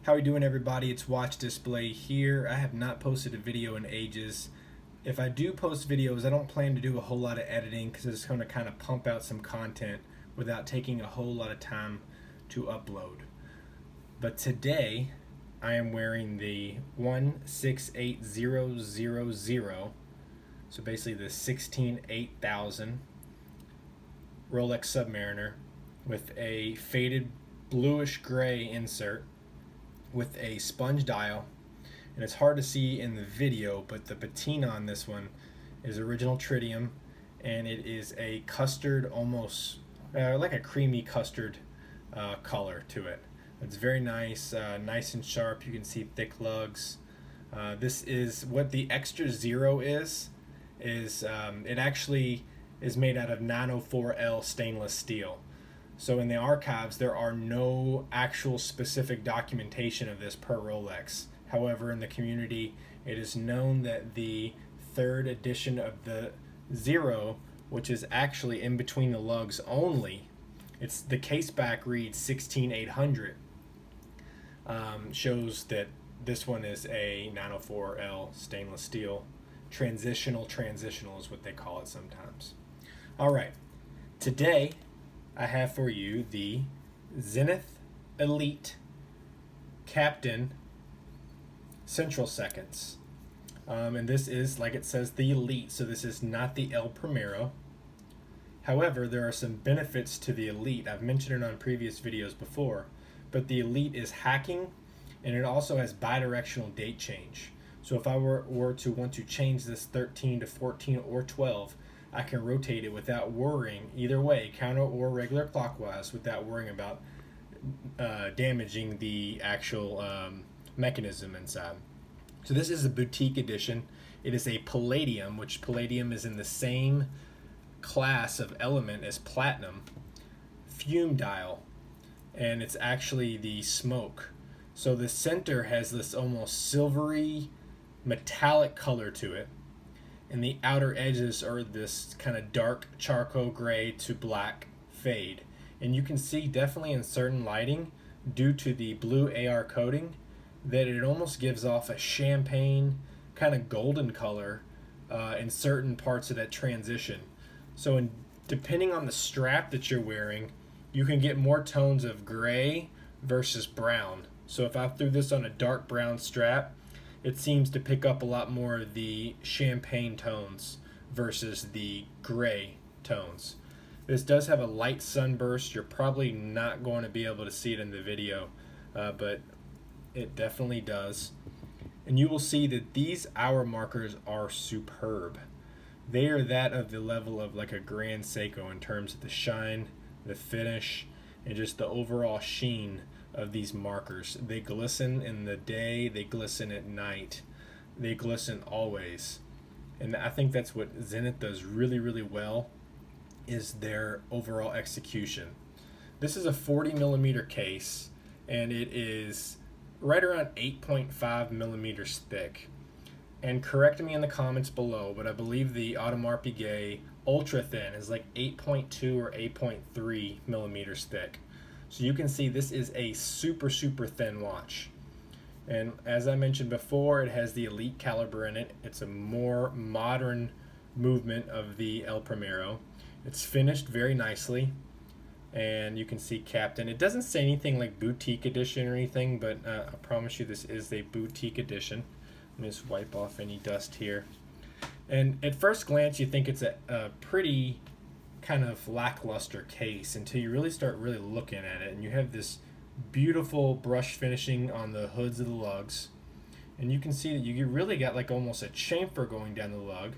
How we doing, everybody? It's Watch Display here. I have not posted a video in ages. If I do post videos, I don't plan to do a whole lot of editing because it's going to kind of pump out some content without taking a whole lot of time to upload. But today, I am wearing the 168000, so basically the 16-8000 Rolex Submariner with a faded bluish gray insert with a sponge dial, and it's hard to see in the video, but the patina on this one is original tritium, and it is a custard, almost like a creamy custard color to it. It's very nice, nice and sharp. You can see thick lugs. This is what the extra zero is it actually is made out of 904L stainless steel. So in the archives, there are no actual specific documentation of this per Rolex. However, in the community, it is known that the third edition of the Zero, which is actually in between the lugs only, it's the case back reads 16800, shows that this one is a 904L stainless steel. Transitional is what they call it sometimes. All right, today I have for you the Zenith Elite Captain Central Seconds. And this is, like it says, the Elite, so this is not the El Primero. However, there are some benefits to the Elite. I've mentioned it on previous videos before, but the Elite is hacking, and it also has bidirectional date change. So if I were to want to change this 13 to 14 or 12, I can rotate it without worrying, either way, counter or regular clockwise, without worrying about damaging the actual mechanism inside. So this is a boutique edition. It is a Palladium, which Palladium is in the same class of element as Platinum Fume Dial, and it's actually the smoke. So the center has this almost silvery metallic color to it, and the outer edges are this kind of dark charcoal gray to black fade. And you can see definitely in certain lighting, due to the blue AR coating, that it almost gives off a champagne kind of golden color in certain parts of that transition. So depending on the strap that you're wearing, you can get more tones of gray versus brown. So if I threw this on a dark brown strap, it seems to pick up a lot more of the champagne tones versus the gray tones. This does have a light sunburst. You're probably not going to be able to see it in the video, but it definitely does. And you will see that these hour markers are superb. They are that of the level of like a Grand Seiko in terms of the shine, the finish, and just the overall sheen of these markers. They glisten in the day, they glisten at night, they glisten always. And I think that's what Zenith does really, really well, is their overall execution. This is a 40 millimeter case, and it is right around 8.5 millimeters thick. And correct me in the comments below, but I believe the Audemars Piguet Ultra Thin is like 8.2 or 8.3 millimeters thick. So you can see this is a super, super thin watch. And as I mentioned before, it has the Elite caliber in it. It's a more modern movement of the El Primero. It's finished very nicely. And you can see Captain. It doesn't say anything like boutique edition or anything, but I promise you this is a boutique edition. Let me just wipe off any dust here. And at first glance, you think it's a pretty kind of lackluster case until you really start looking at it, and you have this beautiful brush finishing on the hoods of the lugs, and you can see that you really got like almost a chamfer going down the lug,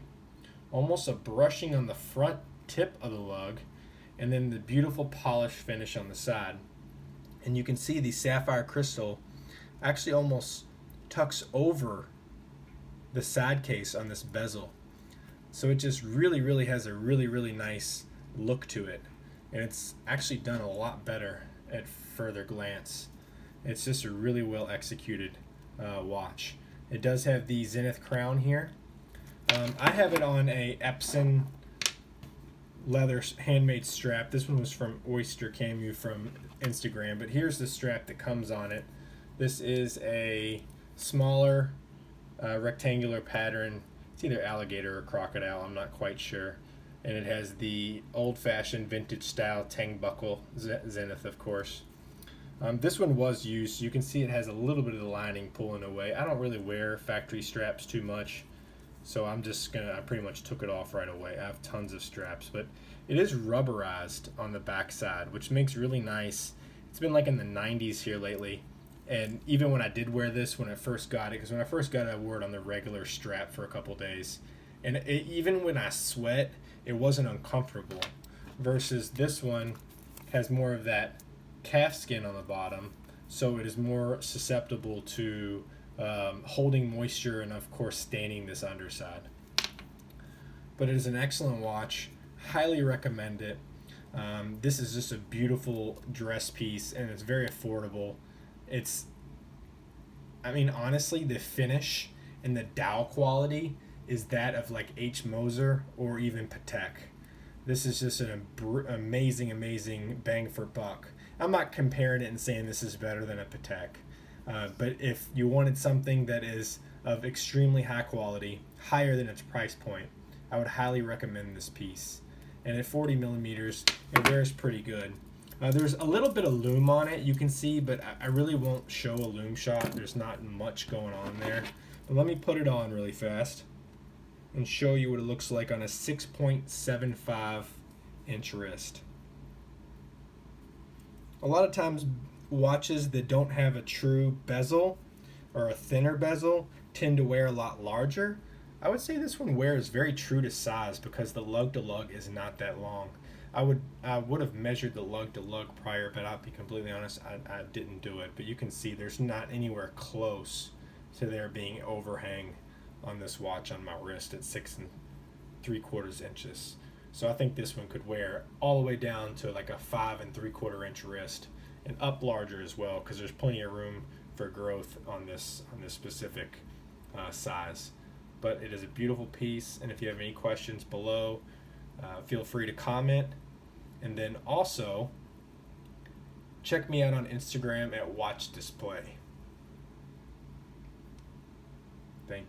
almost a brushing on the front tip of the lug, and then the beautiful polished finish on the side. And you can see the sapphire crystal actually almost tucks over the side case on this bezel, so it just really has a really nice look to it, and it's actually done a lot better at further glance. It's just a really well executed watch. It does have the Zenith crown here. I have it on a Epson leather handmade strap. This one was from Oyster Camu from Instagram, but here's the strap that comes on it. This is a smaller rectangular pattern. It's either alligator or crocodile, I'm not quite sure. And it has the old-fashioned vintage style tang buckle, Zenith of course. This one was used. You can see it has a little bit of the lining pulling away. I don't really wear factory straps too much, so I pretty much took it off right away. I have tons of straps, but it is rubberized on the back side, which makes really nice. It's been like in the 90s here lately, and even when I did wear this when I first got it, because when I first got it I wore it on the regular strap for a couple days, and even when I sweat it wasn't uncomfortable, versus this one has more of that calf skin on the bottom, so it is more susceptible to holding moisture and of course staining this underside. But it is an excellent watch, highly recommend it. This is just a beautiful dress piece and it's very affordable. Honestly, the finish and the dial quality is that of like H. Moser or even Patek. This is just an amazing bang for buck. I'm not comparing it and saying this is better than a Patek, but if you wanted something that is of extremely high quality, higher than its price point, I would highly recommend this piece. And at 40 millimeters, it wears pretty good. There's a little bit of lume on it, you can see, but I really won't show a lume shot. There's not much going on there. But let me put it on really fast and show you what it looks like on a 6.75 inch wrist. A lot of times watches that don't have a true bezel or a thinner bezel tend to wear a lot larger. I would say this one wears very true to size because the lug to lug is not that long. I would have measured the lug to lug prior, but I'll be completely honest, I didn't do it. But you can see there's not anywhere close to there being overhang on this watch on my wrist at 6 3/4 inches. So I think this one could wear all the way down to like a 5 3/4 inch wrist and up larger as well, because there's plenty of room for growth on this specific size. But it is a beautiful piece, and if you have any questions below, feel free to comment. And then also check me out on Instagram at Watch Display.